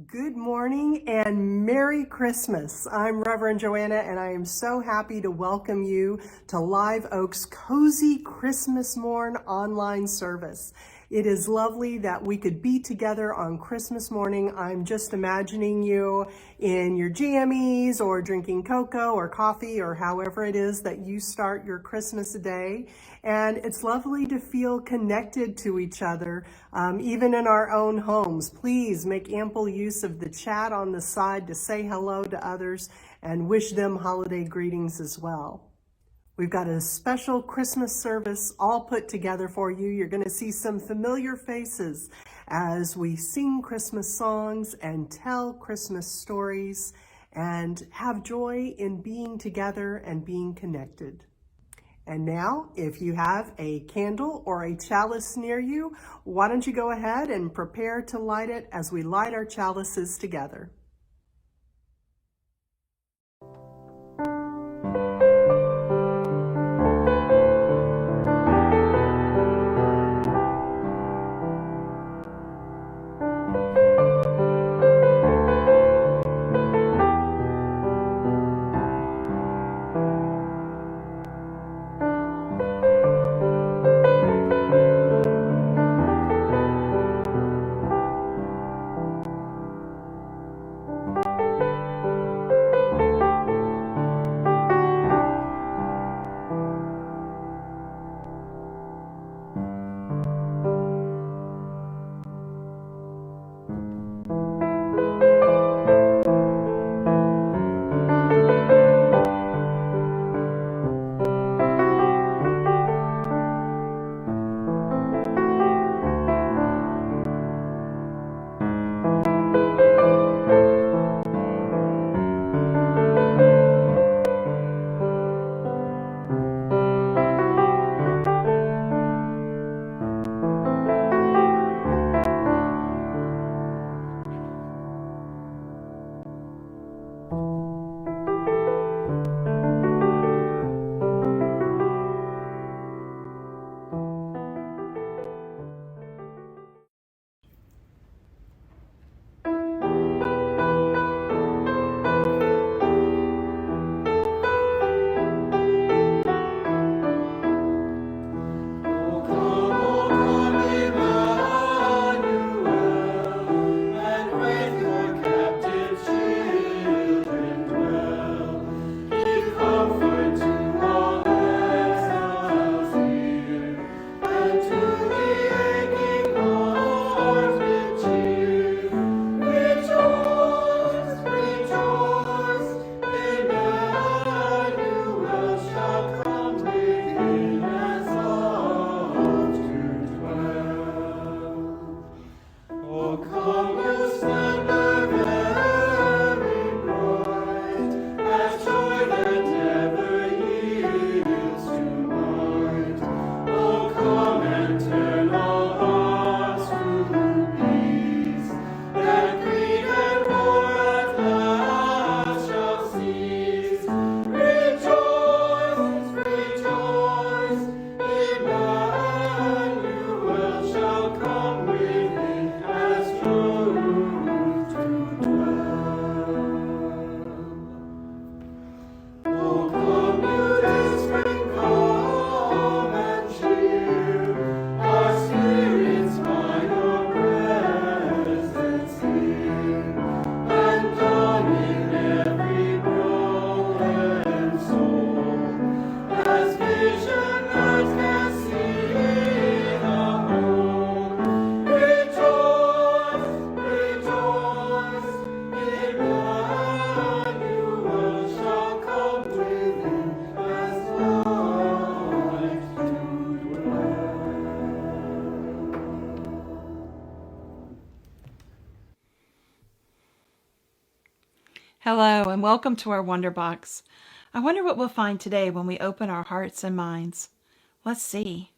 Good morning and Merry Christmas. I'm Reverend Joanna and I am so happy to welcome you to Live Oak's Cozy Christmas Morn online service. It is lovely that we could be together on Christmas morning. I'm just imagining you in your jammies or drinking cocoa or coffee or however it is that you start your Christmas day. And it's lovely to feel connected to each other, even in our own homes. Please make ample use of the chat on the side to say hello to others and wish them holiday greetings as well. We've got a special Christmas service all put together for you. You're going to see some familiar faces as we sing Christmas songs and tell Christmas stories and have joy in being together and being connected. And now, if you have a candle or a chalice near you, why don't you go ahead and prepare to light it as we light our chalices together. Hello and welcome to our Wonder Box. I wonder what we'll find today when we open our hearts and minds. Let's see.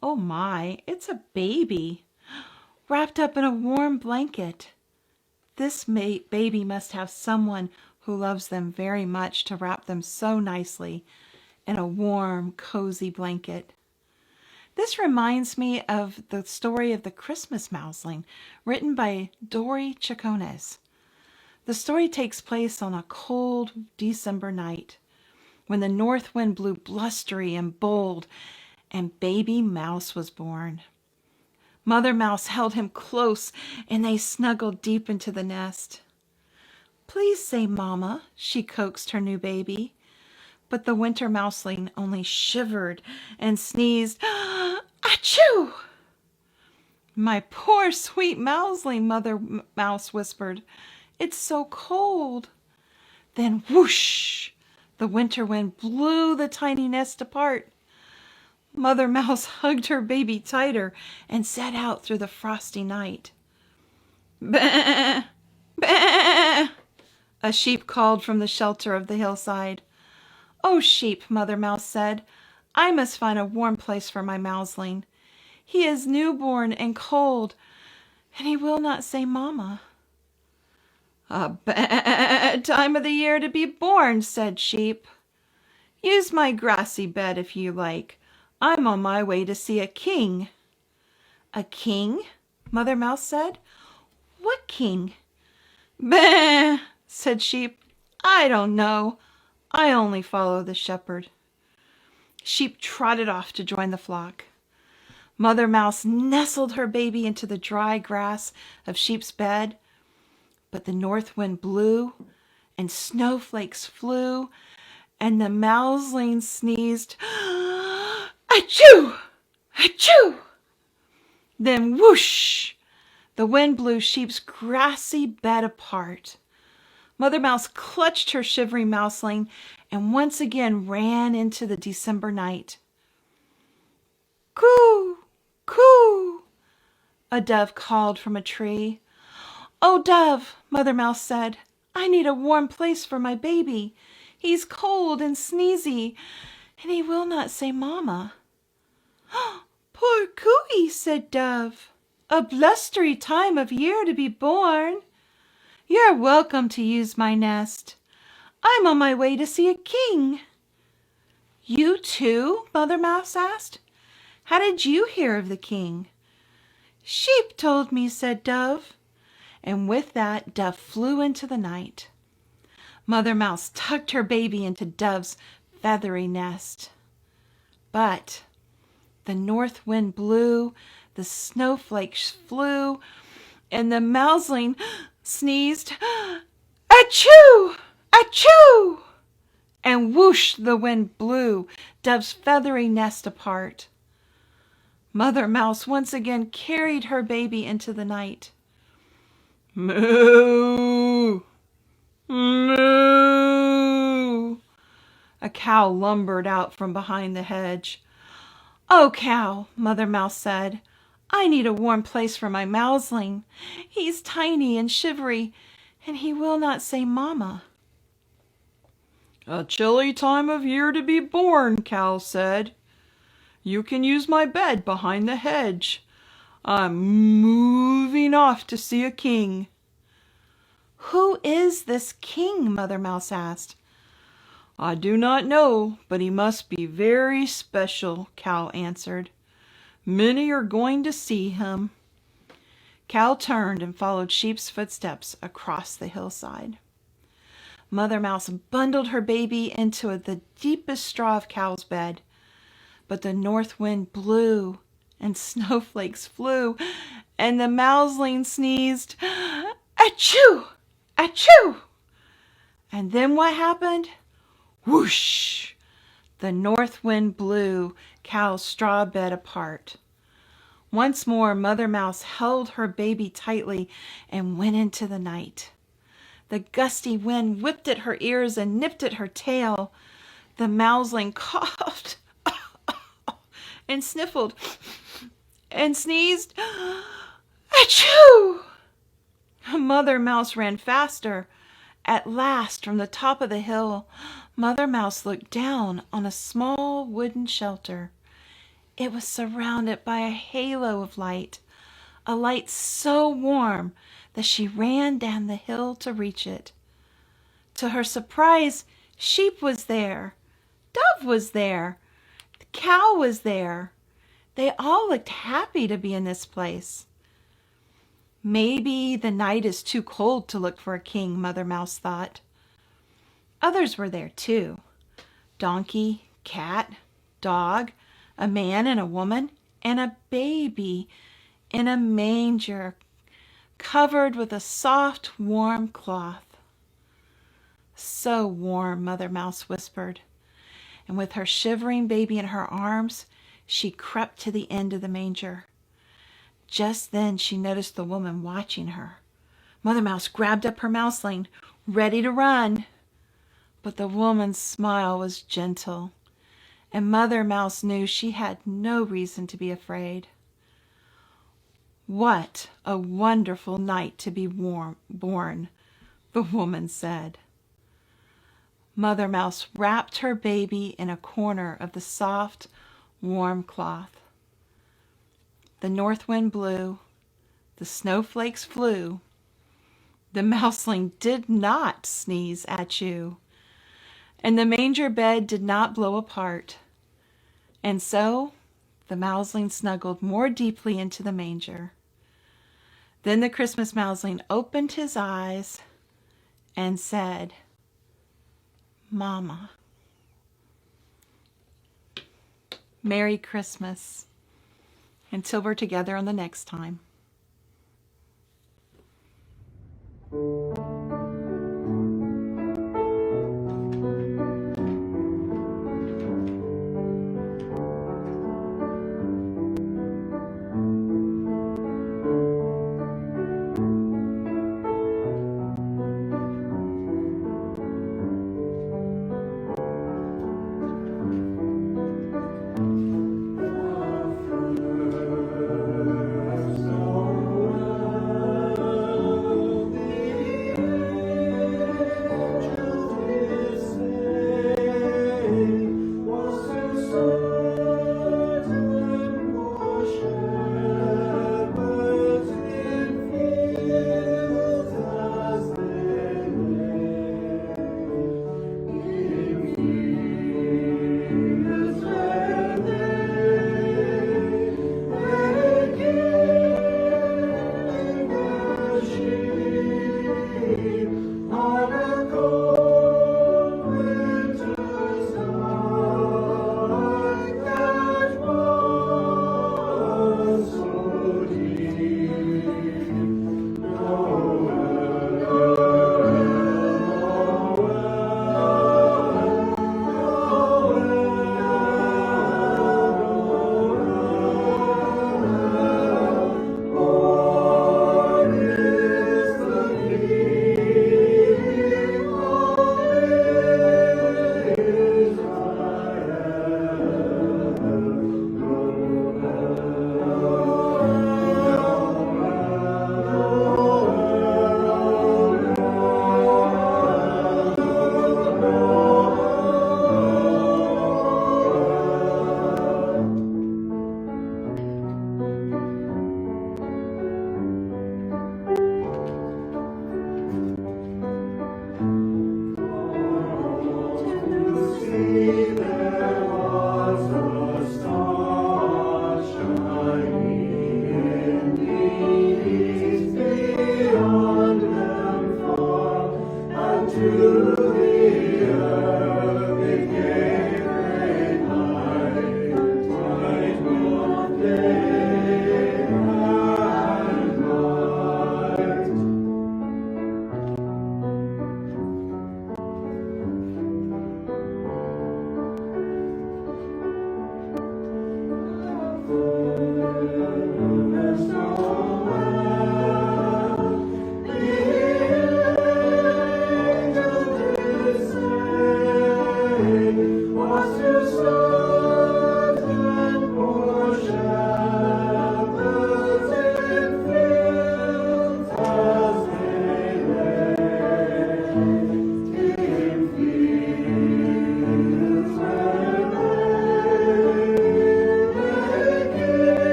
Oh my, it's a baby wrapped up in a warm blanket. This baby must have someone who loves them very much to wrap them so nicely in a warm, cozy blanket. This reminds me of the story of the Christmas mouseling, written by Dory Chacones. The story takes place on a cold December night when the north wind blew blustery and bold, and baby mouse was born. Mother Mouse held him close, and they snuggled deep into the nest. "Please say Mama," she coaxed her new baby. But the winter mouseling only shivered and sneezed. "Achoo!" "My poor sweet mouseling," Mother Mouse whispered. "It's so cold." Then whoosh! The winter wind blew the tiny nest apart. Mother Mouse hugged her baby tighter and set out through the frosty night. "Bah! Bah!" a sheep called from the shelter of the hillside. "Oh, sheep," Mother Mouse said, "I must find a warm place for my mouseling. He is newborn and cold, and he will not say Mama." "A bad time of the year to be born," said Sheep. "Use my grassy bed if you like. I'm on my way to see a king." "A king?" Mother Mouse said. "What king?" "Bah!" said Sheep. "I don't know. I only follow the shepherd." Sheep trotted off to join the flock. Mother Mouse nestled her baby into the dry grass of Sheep's bed, but the north wind blew, and snowflakes flew, and the mouseling sneezed, "Achoo! Achoo!" Then whoosh! The wind blew Sheep's grassy bed apart. Mother Mouse clutched her shivering mouseling and once again ran into the December night. "Coo! Coo!" a dove called from a tree. "Oh, Dove," Mother Mouse said, "I need a warm place for my baby. He's cold and sneezy, and he will not say Mama." "Poor Cooey," said Dove, "a blustery time of year to be born. You're welcome to use my nest. I'm on my way to see a king." "You too?" Mother Mouse asked. "How did you hear of the king?" "Sheep told me," said Dove. And with that, Dove flew into the night. Mother Mouse tucked her baby into Dove's feathery nest. But the north wind blew, the snowflakes flew, and the mouseling sneezed, "Achoo! Achoo!" And whoosh, the wind blew Dove's feathery nest apart. Mother Mouse once again carried her baby into the night. "Moo! Moo!" a cow lumbered out from behind the hedge. "Oh, cow," Mother Mouse said, "I need a warm place for my mouseling. He's tiny and shivery, and he will not say Mama." "A chilly time of year to be born," Cow said. "You can use my bed behind the hedge. I'm moving off to see a king." "Who is this king?" Mother Mouse asked. "I do not know, but he must be very special," Cow answered. "Many are going to see him." Cow turned and followed Sheep's footsteps across the hillside. Mother Mouse bundled her baby into the deepest straw of Cow's bed, but the north wind blew, and snowflakes flew, and the mouseling sneezed, "Achoo! Achoo!" And then what happened? Whoosh! The north wind blew Cow's straw bed apart. Once more Mother Mouse held her baby tightly and went into the night. The gusty wind whipped at her ears and nipped at her tail. The mouseling coughed and sniffled and sneezed, "Achoo!" Mother Mouse ran faster. At last, from the top of the hill, Mother Mouse looked down on a small wooden shelter. It was surrounded by a halo of light, a light so warm that she ran down the hill to reach it. To her surprise, Sheep was there, Dove was there, the cow was there. They all looked happy to be in this place. Maybe the night is too cold to look for a king, Mother Mouse thought. Others were there too. Donkey, cat, dog, a man and a woman, and a baby in a manger covered with a soft, warm cloth. So warm, Mother Mouse whispered, and with her shivering baby in her arms, she crept to the end of the manger. Just then she noticed the woman watching her. Mother Mouse grabbed up her mouseling, ready to run. But the woman's smile was gentle, and Mother Mouse knew she had no reason to be afraid. "What a wonderful night to be born," the woman said. Mother Mouse wrapped her baby in a corner of the soft, warm cloth. The north wind blew, the snowflakes flew. The mouseling did not sneeze at you, and the manger bed did not blow apart. And so the mouseling snuggled more deeply into the manger. Then the Christmas mouseling opened his eyes and said, "Mama." Merry Christmas. Until we're together on the next time.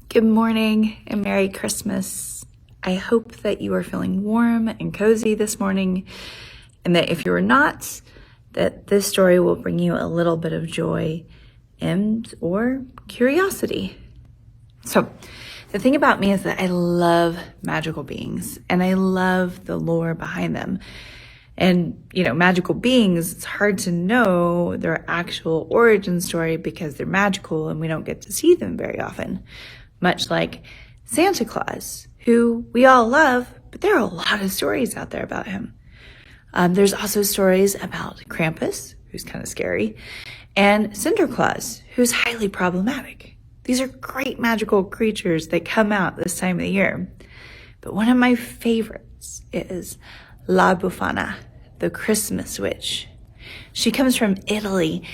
Good morning and Merry Christmas. I hope that you are feeling warm and cozy this morning, and that if you are not, that this story will bring you a little bit of joy and or curiosity. So, the thing about me is that I love magical beings and I love the lore behind them. And, magical beings, it's hard to know their actual origin story because they're magical and we don't get to see them very often. Much like Santa Claus, who we all love, but there are a lot of stories out there about him. There's also stories about Krampus, who's kind of scary, and Cinderclaus, who's highly problematic. These are great magical creatures that come out this time of the year. But one of my favorites is La Befana, the Christmas witch. She comes from Italy,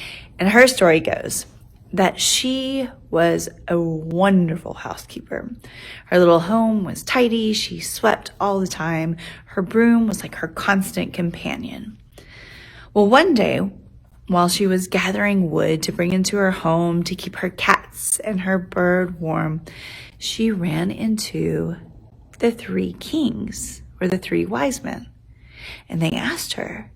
and her story goes that she was a wonderful housekeeper. Her little home was tidy. She swept all the time. Her broom was like her constant companion. Well, one day, while she was gathering wood to bring into her home to keep her cats and her bird warm, she ran into the three kings, or the three wise men. And they asked her,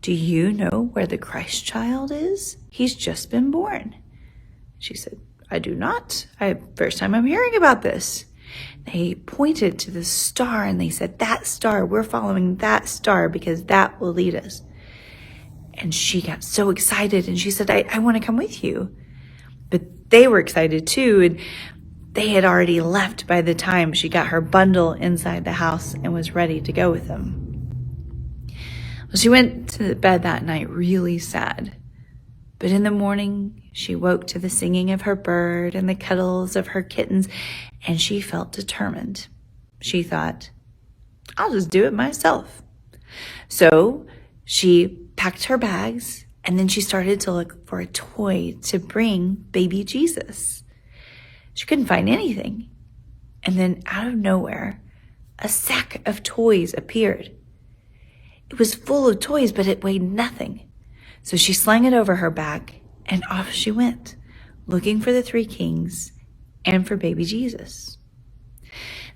"Do you know where the Christ child is? He's just been born." She said, "I do not. First time I'm hearing about this." They pointed to the star and they said, "That star, we're following that star because that will lead us." And she got so excited and she said, I want to come with you. But they were excited too. And they had already left by the time she got her bundle inside the house and was ready to go with them. Well, she went to bed that night really sad. But in the morning, she woke to the singing of her bird and the cuddles of her kittens, and she felt determined. She thought, I'll just do it myself. So she packed her bags, and then she started to look for a toy to bring baby Jesus. She couldn't find anything. And then out of nowhere, a sack of toys appeared. It was full of toys, but it weighed nothing. So she slung it over her back, and off she went, looking for the three kings and for baby Jesus.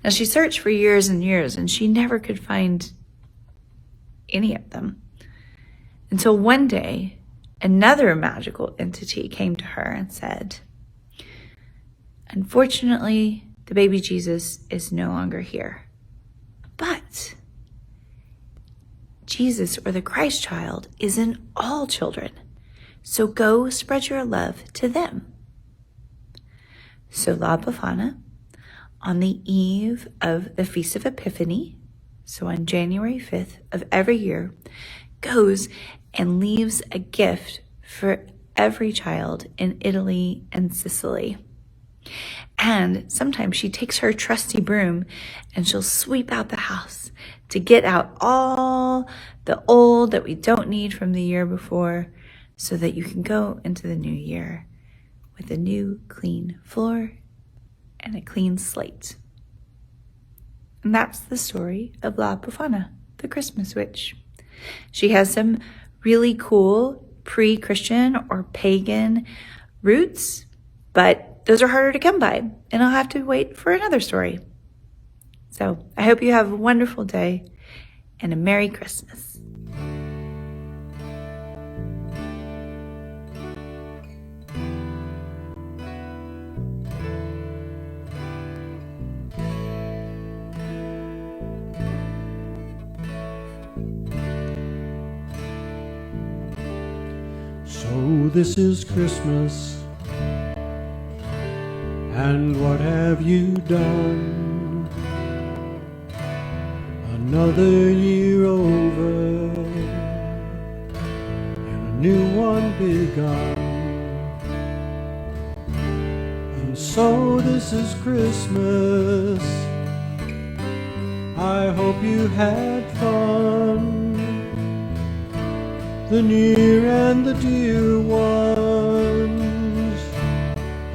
Now, she searched for years and years, and she never could find any of them. Until one day, another magical entity came to her and said, "Unfortunately, the baby Jesus is no longer here. But Jesus, or the Christ child, is in all children. So go spread your love to them." So La Befana, on the eve of the Feast of Epiphany, so on January 5th of every year, goes and leaves a gift for every child in Italy and Sicily. And sometimes she takes her trusty broom and she'll sweep out the house to get out all the old that we don't need from the year before, so that you can go into the new year with a new clean floor and a clean slate. And that's the story of La Befana, the Christmas witch. She has some really cool pre-Christian or pagan roots, but those are harder to come by, and I'll have to wait for another story. So I hope you have a wonderful day and a Merry Christmas. So this is Christmas, and what have you done? Another year over, and a new one begun. And so this is Christmas, I hope you had fun. The near and the dear ones,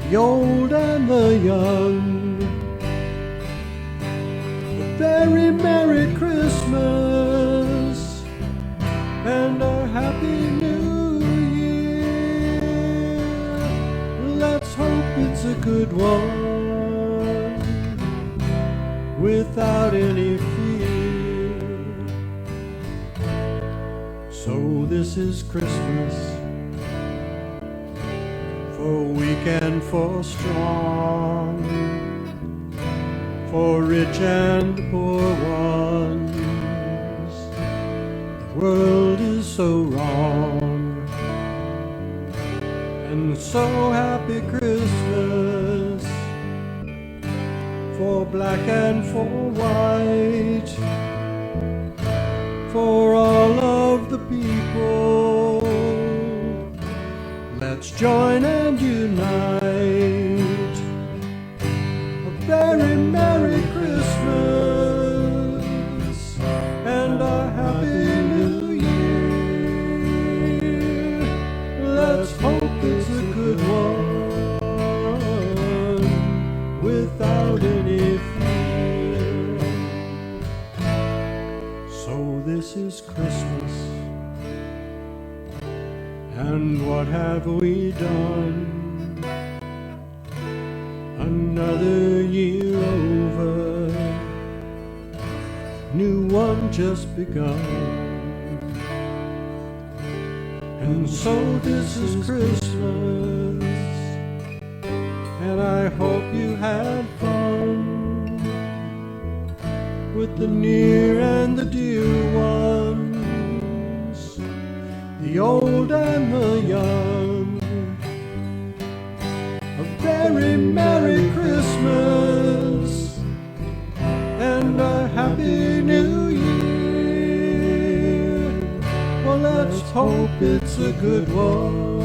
the old and the young. A very Merry Christmas and a Happy New Year. Let's hope it's a good one without any fear. So this is Christmas, for weak and for strong, for rich and poor ones. The world is so wrong, and so happy Christmas for black and for white, for all of the people. Let's join and unite. A very Merry Christmas and a Happy New Year. Let's hope it's a good one without any fear. So this is Christmas, and what have we done? Another year over, new one just begun. And so this is Christmas, and I hope you had fun with the near and the dear ones, the old and the young. A very Merry Christmas and a Happy New Year. Well, let's hope it's a good one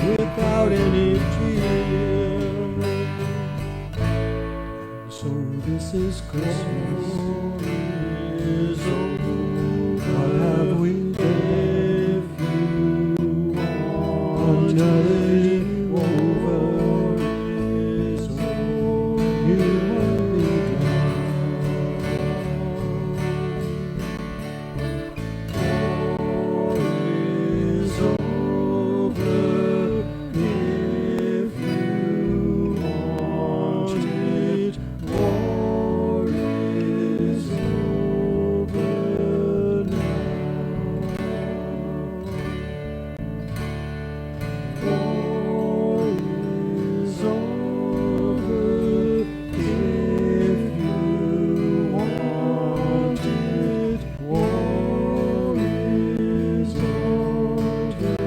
without any tear. So this is Christmas. What have we done? Another year over, so you and me all is over if you want it. War is over now. War is over if you want it. War is over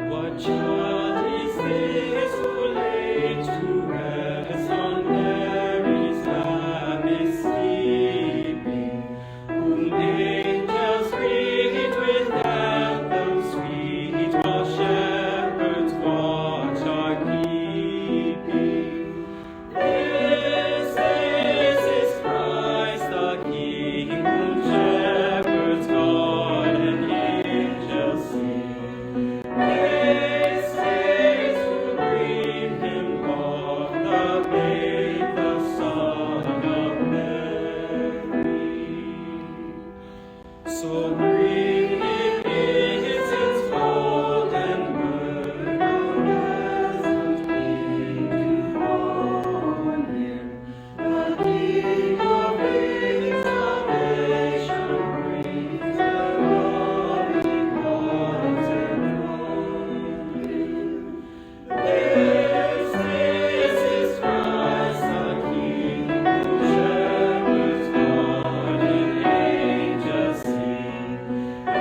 What child is this who laid to rest on Mary's lap is sleeping, whom angels greet with anthems sweet, while shepherds watch are keeping? This is Christ the King, whom shepherds guard and angels sing. This is to bring him God, the babe, the Son of Mary. So bring him incense, gold, and myrrh, pleasant King, to draw near. The King of Kings, salvation brings, and loving hearts enthroned here. This is Christ the King, whom shepherds guard and angels sing.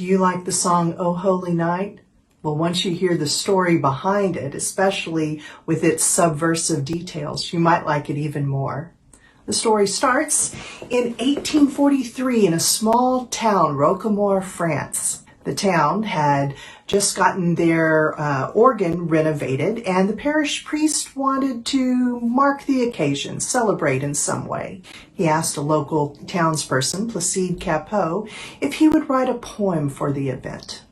Do you like the song "O Holy Night"? Well, once you hear the story behind it, especially with its subversive details, you might like it even more. The story starts in 1843 in a small town, Rocamore, France. The town had just gotten their organ renovated, and the parish priest wanted to mark the occasion, celebrate in some way. He asked a local townsperson, Placide Cappeau, if he would write a poem for the event.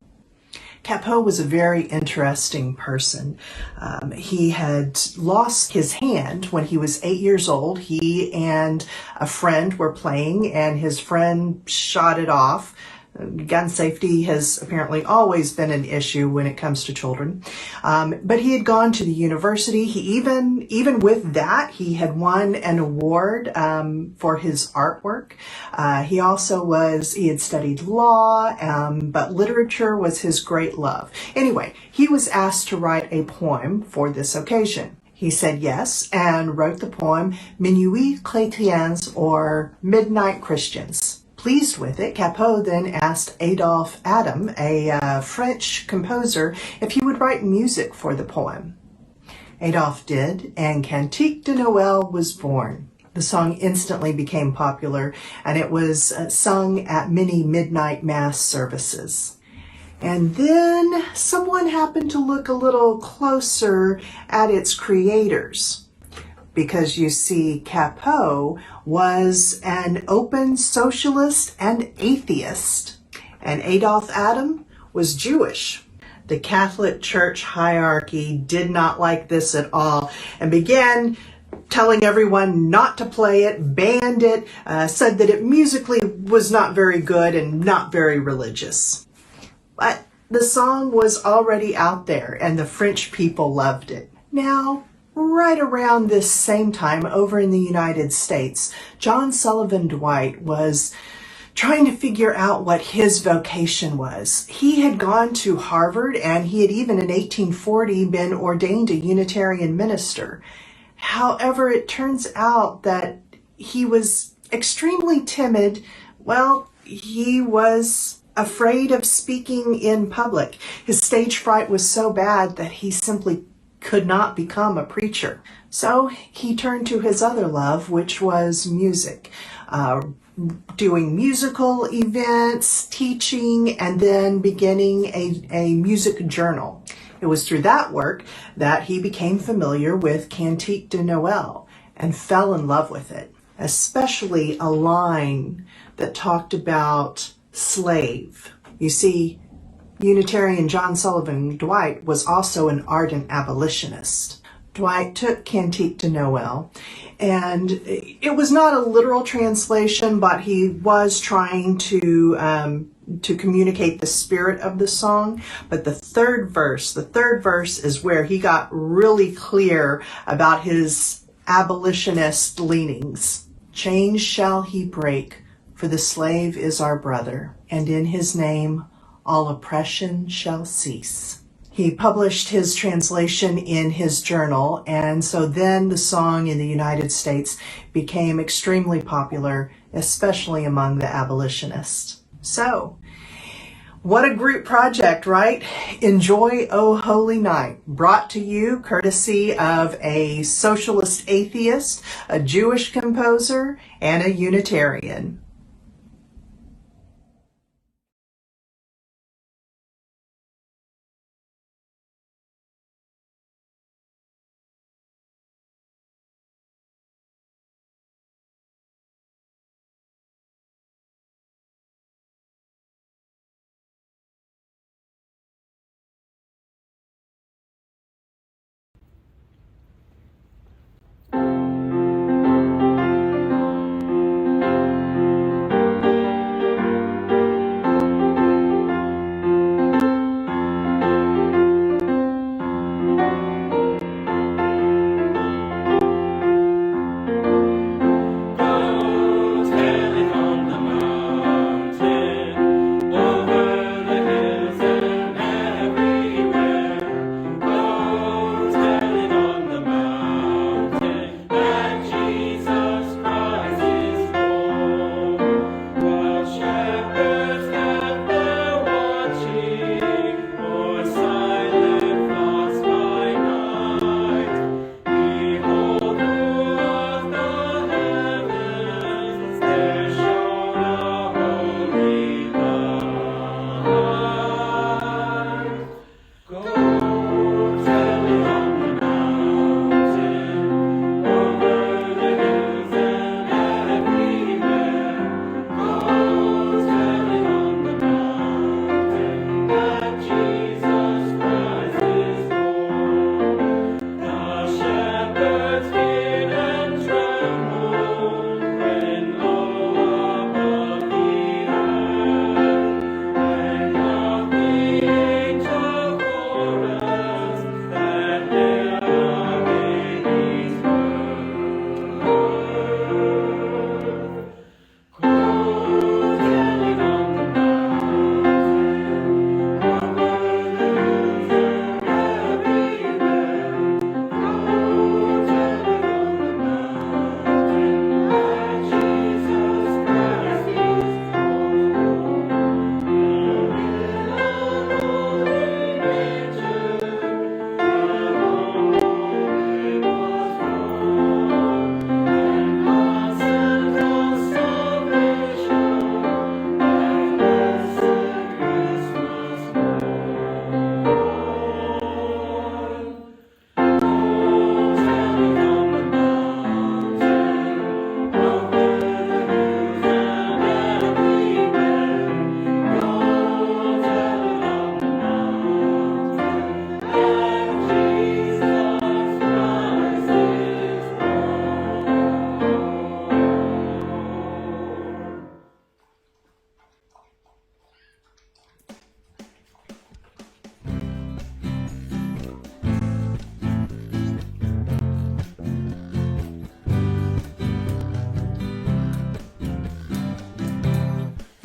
Cappeau was a very interesting person. He had lost his hand when he was 8 years old. He and a friend were playing, and his friend shot it off. Gun safety has apparently always been an issue when it comes to children. But he had gone to the university. He even with that, he had won an award for his artwork. He had studied law, but literature was his great love. Anyway, he was asked to write a poem for this occasion. He said yes and wrote the poem Minuit Chrétiens, or Midnight Christians. Pleased with it, Cappeau then asked Adolphe Adam, a French composer, if he would write music for the poem. Adolphe did, and Cantique de Noël was born. The song instantly became popular, and it was sung at many midnight mass services. And then someone happened to look a little closer at its creators, because you see, Cappeau was an open socialist and atheist, and Adolphe Adam was Jewish. The Catholic Church hierarchy did not like this at all and began telling everyone not to play it, banned it, said that it musically was not very good and not very religious. But the song was already out there, and the French people loved it. Now, right around this same time, over in the United States, John Sullivan Dwight was trying to figure out what his vocation was. He had gone to Harvard, and he had even in 1840 been ordained a Unitarian minister. However, it turns out that he was extremely timid. Well, he was afraid of speaking in public. His stage fright was so bad that he simply could not become a preacher. So he turned to his other love, which was music, doing musical events, teaching, and then beginning a music journal. It was through that work that he became familiar with Cantique de Noël and fell in love with it, especially a line that talked about slave. You see, Unitarian John Sullivan Dwight was also an ardent abolitionist. Dwight took Cantique de Noël, and it was not a literal translation, but he was trying to communicate the spirit of the song. But the third verse is where he got really clear about his abolitionist leanings. Chains shall he break, for the slave is our brother, and in his name all oppression shall cease. He published his translation in his journal, and so then the song in the United States became extremely popular, especially among the abolitionists. So, what a group project, right? Enjoy O Holy Night, brought to you courtesy of a socialist atheist, a Jewish composer, and a Unitarian.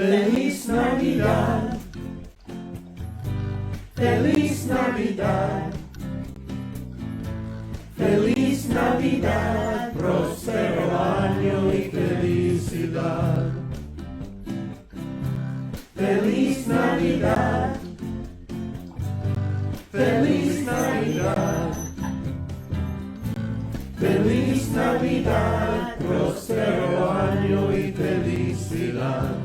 Feliz Navidad. Feliz Navidad. Feliz Navidad, próspero año y felicidad. Feliz Navidad. Feliz Navidad. Feliz Navidad, próspero año y felicidad.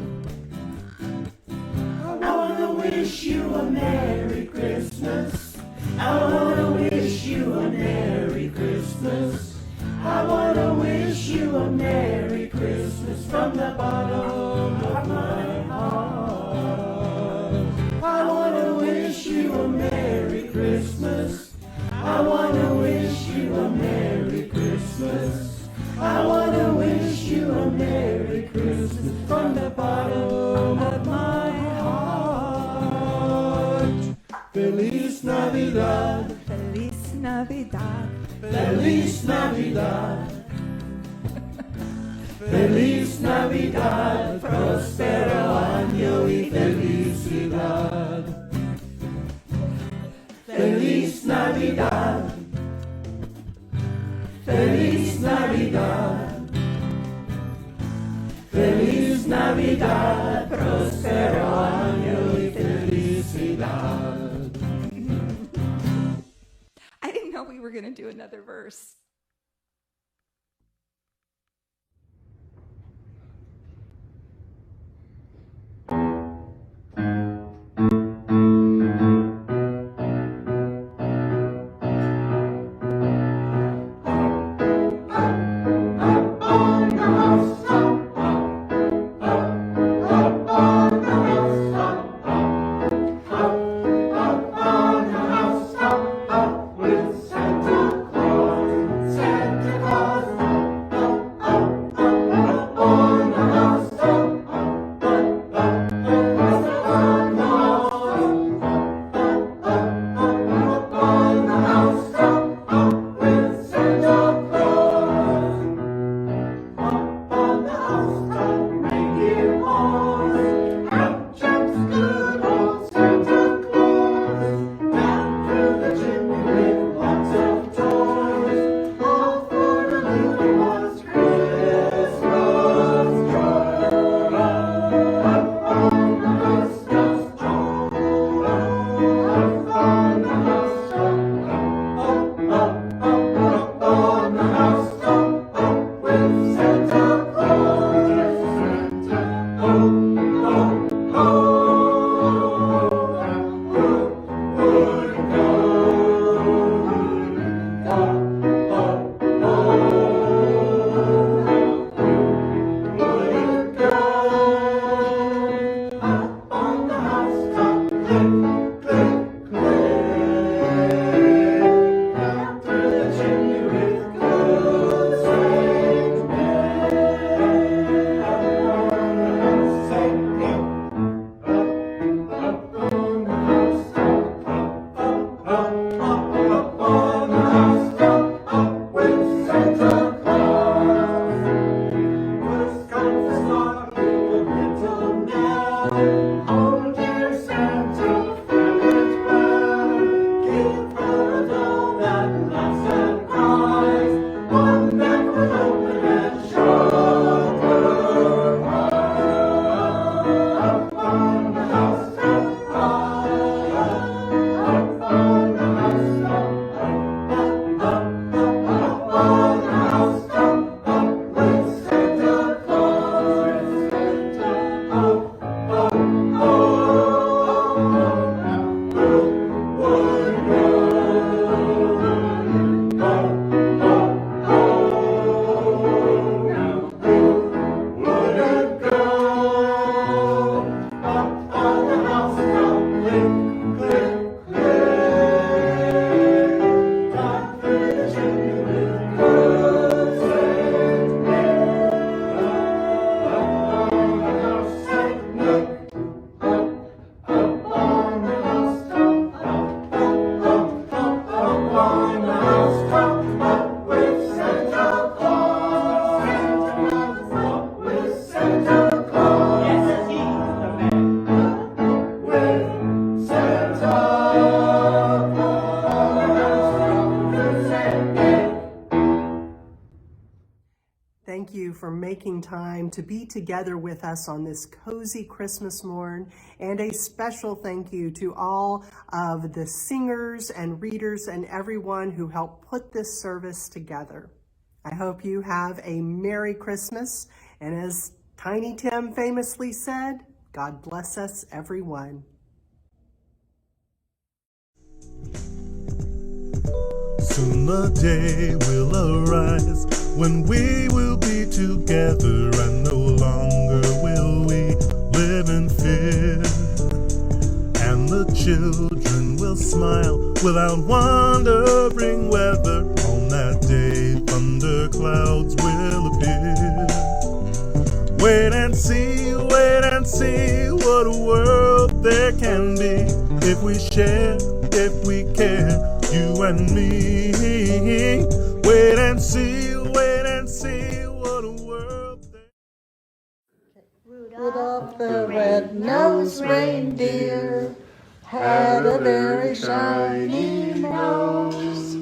I wanna wish you a Merry Christmas. I wanna wish you a Merry Christmas. I wanna wish you a Merry Christmas from the bottom of my heart. I wanna wish you a Merry Christmas. I wanna wish you a Merry Christmas. I wanna wish you a Merry Christmas from the bottom of my heart. Feliz Navidad. Feliz Navidad. Feliz Navidad. Feliz Navidad, próspero año y felicidad. Feliz Navidad. Feliz Navidad. Feliz Navidad, próspero año y felicidad. I didn't know we were going to do another verse. With Santa Claus. you for making time to be together with us on this cozy Christmas morn. And a special thank you to all of the singers and readers and everyone who helped put this service together. I hope you have a Merry Christmas. And as Tiny Tim famously said, God bless us, everyone. Soon the day will arise when we will be together, and no longer will we live in fear. And the children will smile without wondering whether on that day thunderclouds will appear. Wait and see what a world there can be if we share, if we care, you and me. Wait and see what a world there. Rudolph the red-nosed reindeer had a very shiny nose,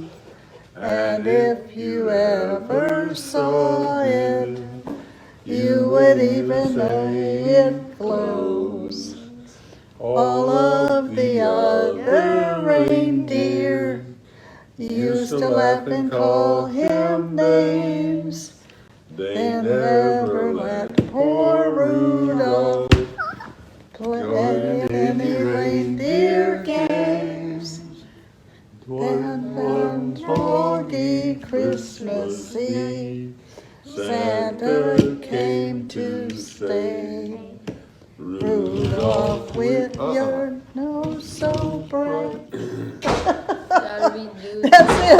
and if you ever saw it, you would even say it glows. All of the other reindeer used to laugh and call him names. They never let poor Rudolph play any reindeer games. Then one foggy Christmas Eve, Santa came to stay. Rudolph, with your nose so bright. Shall we do That's it.